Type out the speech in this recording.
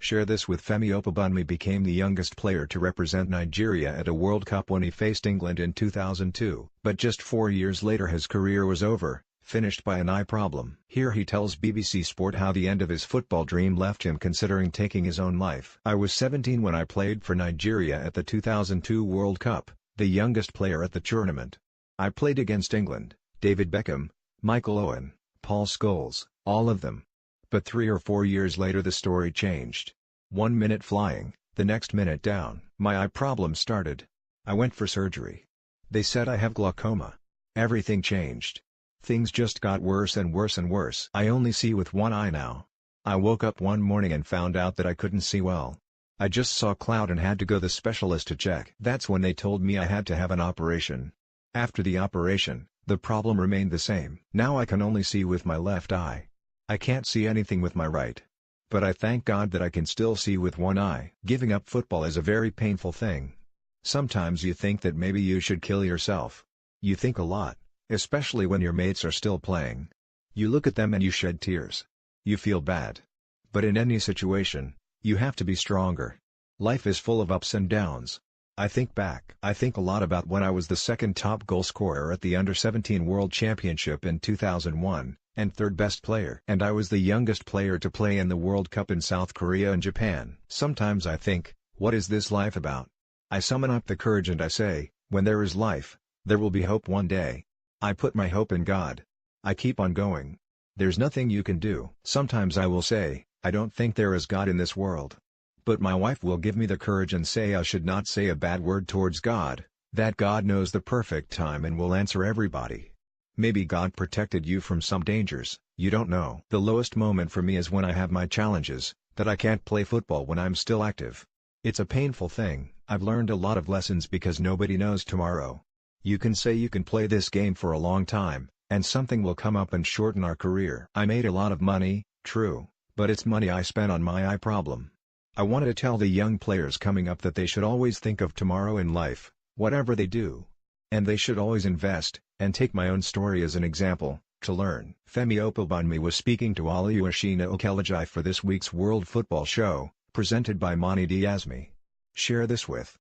Share this with Femi Opabunmi became the youngest player to represent Nigeria at a World Cup when he faced England in 2002. But just 4 years later his career was over, finished by an eye problem. Here he tells BBC Sport how the end of his football dream left him considering taking his own life. "I was 17 when I played for Nigeria at the 2002 World Cup, the youngest player at the tournament. I played against England, David Beckham, Michael Owen, Paul Scholes, all of them. But 3 or 4 years later the story changed. 1 minute flying, the next minute down. My eye problem started. I went for surgery. They said I have glaucoma. Everything changed. Things just got worse and worse and worse. I only see with one eye now. I woke up one morning and found out that I couldn't see well. I just saw cloud and had to go to the specialist to check. That's when they told me I had to have an operation. After the operation, the problem remained the same. Now I can only see with my left eye. I can't see anything with my right. But I thank God that I can still see with one eye." Giving up football is a very painful thing. Sometimes you think that maybe you should kill yourself. You think a lot, especially when your mates are still playing. You look at them and you shed tears. You feel bad. But in any situation, you have to be stronger. Life is full of ups and downs. I think back. I think a lot about when I was the second top goal scorer at the Under-17 World Championship in 2001, and third best player. And I was the youngest player to play in the World Cup in South Korea and Japan. Sometimes I think, what is this life about? I summon up the courage and I say, when there is life, there will be hope one day. I put my hope in God. I keep on going. There's nothing you can do. Sometimes I will say, I don't think there is God in this world. But my wife will give me the courage and say I should not say a bad word towards God, that God knows the perfect time and will answer everybody. Maybe God protected you from some dangers, you don't know. The lowest moment for me is when I have my challenges, that I can't play football when I'm still active. It's a painful thing. I've learned a lot of lessons because nobody knows tomorrow. You can say you can play this game for a long time, and something will come up and shorten our career. I made a lot of money, true, but it's money I spent on my eye problem. I wanted to tell the young players coming up that they should always think of tomorrow in life, whatever they do. And they should always invest, and take my own story as an example, to learn. Femi Opabunmi was speaking to Oluwashina Okelejai for this week's World Football Show, presented by Mani Diazmi. Share this with